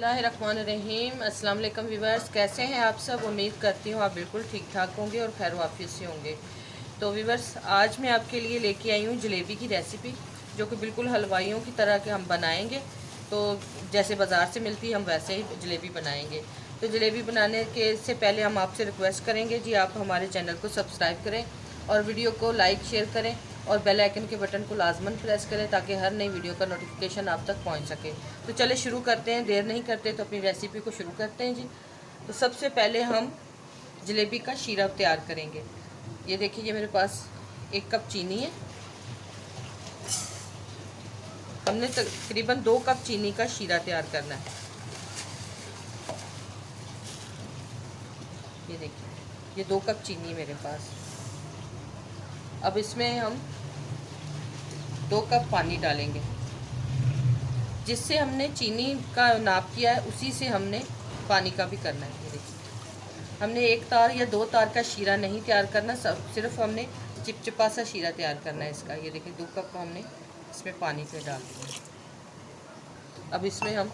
बिस्मिल्लाहिर्रहमानिर्रहीम। अस्सलाम वालेकुम व्यूवर्स, कैसे हैं आप सब। उम्मीद करती हूँ आप बिल्कुल ठीक ठाक होंगे और खैर वाफियत से होंगे। तो व्यूवर्स, आज मैं आपके लिए लेके आई हूँ जलेबी की रेसिपी, जो कि बिल्कुल हलवाइयों की तरह के हम बनाएंगे। तो जैसे बाज़ार से मिलती है हम वैसे ही जलेबी बनाएंगे। तो जलेबी बनाने के से पहले हम आपसे रिक्वेस्ट करेंगे जी, आप हमारे चैनल को सब्सक्राइब करें और वीडियो को लाइक शेयर करें और बेल आइकन के बटन को लाजमन प्रेस करें ताकि हर नई वीडियो का नोटिफिकेशन आप तक पहुंच सके। तो चले शुरू करते हैं, देर नहीं करते तो अपनी रेसिपी को शुरू करते हैं जी। तो सबसे पहले हम जलेबी का शीरा तैयार करेंगे। ये देखिए, ये मेरे पास 1 कप चीनी है। हमने तकरीबन 2 कप चीनी का शीरा तैयार करना है। ये देखिए, ये 2 कप चीनी मेरे पास। अब इसमें हम 2 कप पानी डालेंगे। जिससे हमने चीनी का नाप किया है उसी से हमने पानी का भी करना है। ये देखिए, हमने 1 तार या 2 तार का शीरा नहीं तैयार करना, सिर्फ हमने चिपचिपा सा शीरा तैयार करना है इसका। ये देखिए, 2 कप हमने इसमें पानी पे डाल दिया। अब इसमें हम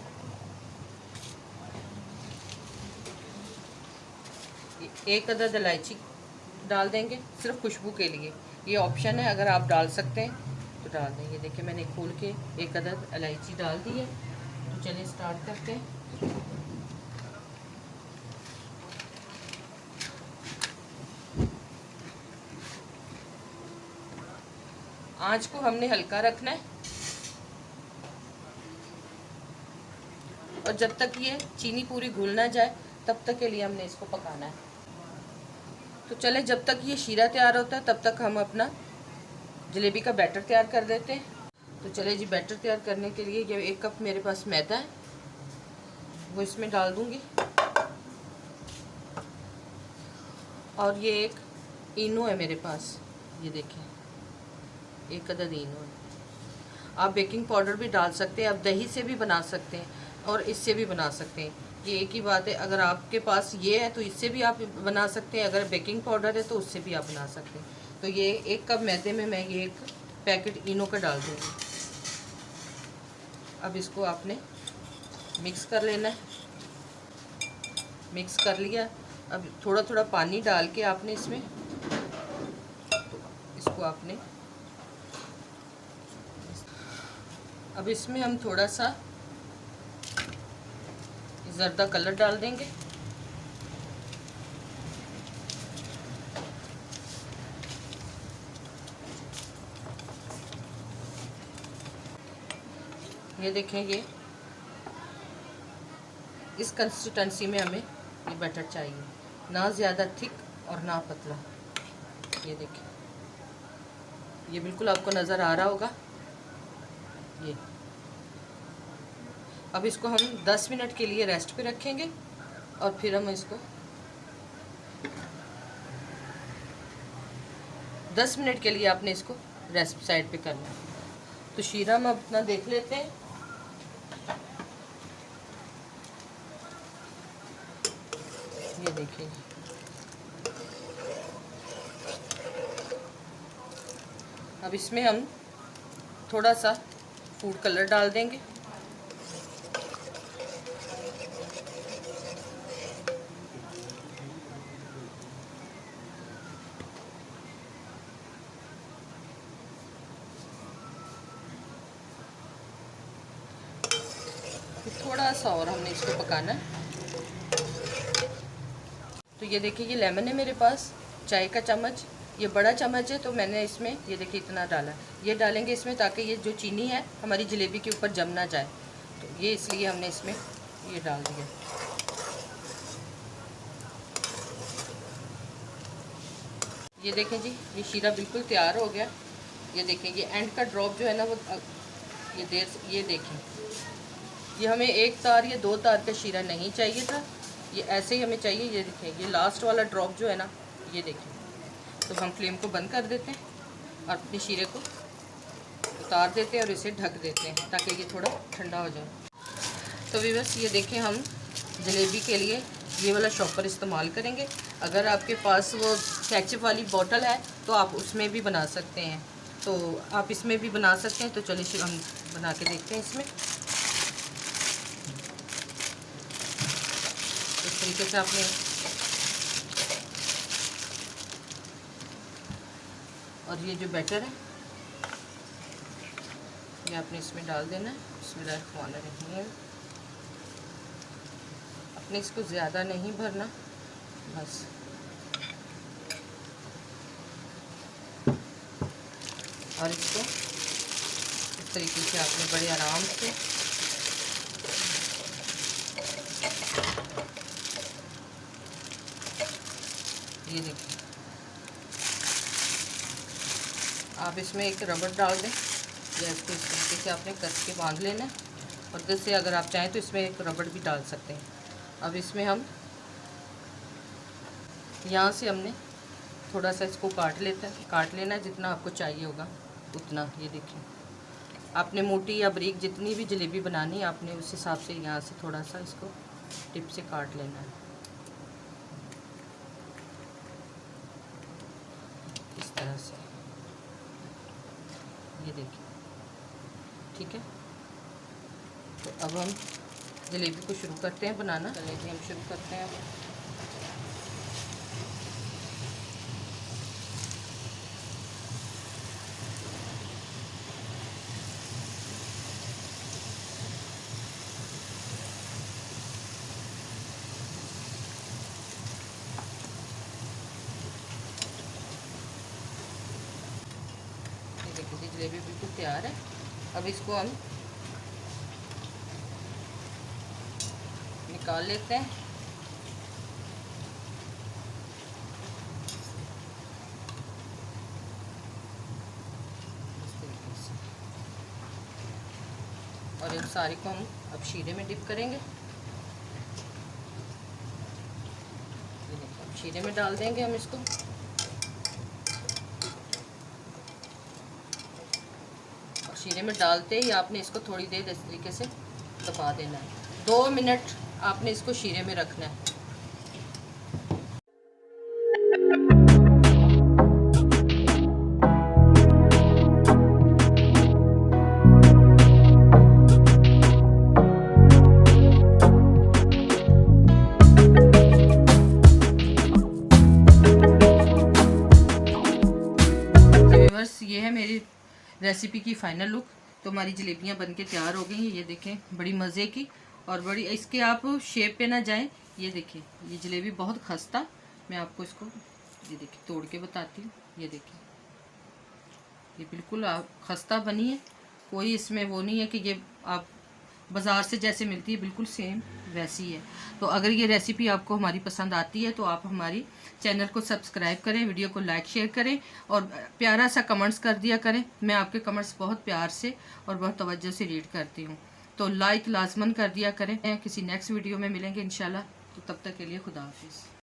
1 अदद इलायची डाल देंगे, सिर्फ खुशबू के लिए। ये ऑप्शन है, अगर आप डाल सकते हैं तो डाल दें। ये देखिए, मैंने खोल के 1 अदद इलायची डाल दी है। तो चलिए स्टार्ट करते हैं। आंच को हमने हल्का रखना है और जब तक ये चीनी पूरी घुल ना जाए तब तक के लिए हमने इसको पकाना है। तो चले, जब तक ये शीरा तैयार होता है तब तक हम अपना जलेबी का बैटर तैयार कर देते हैं। तो चले जी, बैटर तैयार करने के लिए ये 1 कप मेरे पास मैदा है, वो इसमें डाल दूंगी। और ये 1 इनो है मेरे पास। ये देखिए, 1 अदद इनो है। आप बेकिंग पाउडर भी डाल सकते हैं, आप दही से भी बना सकते हैं और इससे भी बना सकते हैं। ये एक ही बात है, अगर आपके पास ये है तो इससे भी आप बना सकते हैं, अगर बेकिंग पाउडर है तो उससे भी आप बना सकते हैं। तो ये 1 कप मैदे में मैं ये 1 पैकेट इनो का डाल दूँगी। अब इसको आपने मिक्स कर लेना है। मिक्स कर लिया। अब थोड़ा थोड़ा पानी डाल के आपने इसमें इसको आपने अब इसमें हम थोड़ा सा ज़र्दा कलर डाल देंगे। ये देखें, ये इस कंसिस्टेंसी में हमें ये बैटर चाहिए, ना ज़्यादा थिक और ना पतला। ये देखें, ये बिल्कुल आपको नज़र आ रहा होगा ये। अब इसको हम 10 मिनट के लिए रेस्ट पे रखेंगे और फिर हम इसको 10 मिनट के लिए आपने इसको रेस्ट साइड पे करना है। तो शीरा हम अपना देख लेते हैं। ये देखिए, अब इसमें हम थोड़ा सा फूड कलर डाल देंगे। थोड़ा सा और हमने इसको पकाना है। तो ये देखिए, ये लेमन है मेरे पास, चाय का चम्मच, ये बड़ा चम्मच है तो मैंने इसमें ये देखिए इतना डाला। ये डालेंगे इसमें ताकि ये जो चीनी है हमारी जलेबी के ऊपर जम ना जाए, तो ये इसलिए हमने इसमें ये डाल दिया। ये देखें जी, ये शीरा बिल्कुल तैयार हो गया। ये देखें, ये एंड का ड्रॉप जो है ना वो ये देखें, ये हमें 1 तार या 2 तार का शीरा नहीं चाहिए था, ये ऐसे ही हमें चाहिए। ये देखें, ये लास्ट वाला ड्रॉप जो है ना, ये देखें। तो हम फ्लेम को बंद कर देते हैं और अपने शीरे को उतार देते हैं और इसे ढक देते हैं ताकि ये थोड़ा ठंडा हो जाए। तो व्यूअर्स, ये देखें, हम जलेबी के लिए ये वाला शॉपर इस्तेमाल करेंगे। अगर आपके पास वो केचप वाली बोतल है तो आप उसमें भी बना सकते हैं, तो आप इसमें भी बना सकते हैं। तो चलिए हम बना के देखते हैं इसमें। तरीके से आपने और ये जो बैटर है ये आपने इसमें डाल देना है। बिस्मिल्लाहिर्रहमानिर्रहीम। आपने इसको ज़्यादा नहीं भरना, बस और इसको इस तरीके से आपने बड़े आराम से ये देखिए, आप इसमें एक रबड़ डाल दें या इसको इस तरीके से आपने कस के बांध लेना है और जैसे अगर आप चाहें तो इसमें एक रबड़ भी डाल सकते हैं। अब इसमें हम यहाँ से हमने थोड़ा सा इसको काट लेना है, जितना आपको चाहिए होगा उतना। ये देखिए, आपने मोटी या बारीक जितनी भी जलेबी बनानी है आपने उस हिसाब से यहाँ से थोड़ा सा इसको टिप से काट लेना है, इस तरह से। ये देखिए, ठीक है। तो अब हम जलेबी को शुरू करते हैं बनाना। जलेबी हम शुरू करते हैं अब। देखिए जलेबी बिल्कुल तैयार है। अब इसको हम निकाल लेते हैं। इस तरीके से, और इन सारी को हम अब शीरे में डिप करेंगे। अब शीरे में डाल देंगे हम इसको। शीरे में डालते ही आपने इसको थोड़ी देर इस तरीके से दबा देना है। 2 मिनट आपने इसको शीरे में रखना है। ये है मेरी रेसिपी की फाइनल लुक। तो हमारी जलेबियाँ बनके तैयार हो गई हैं। ये देखें, बड़ी मज़े की और बड़ी, इसके आप शेप पे ना जाएं। ये देखिए, ये जलेबी बहुत खस्ता, मैं आपको इसको ये देखिए तोड़ के बताती हूँ। ये देखिए, ये बिल्कुल आप खस्ता बनी है, कोई इसमें वो नहीं है कि ये आप बाज़ार से जैसे मिलती है बिल्कुल सेम वैसी है। तो अगर ये रेसिपी आपको हमारी पसंद आती है तो आप हमारी चैनल को सब्सक्राइब करें, वीडियो को लाइक शेयर करें और प्यारा सा कमेंट्स कर दिया करें। मैं आपके कमेंट्स बहुत प्यार से और बहुत तवज्जो से रीड करती हूँ। तो लाइक लाजमन कर दिया करें। किसी नेक्स्ट वीडियो में मिलेंगे इंशाल्लाह। तो तब तक के लिए खुदा हाफिज़।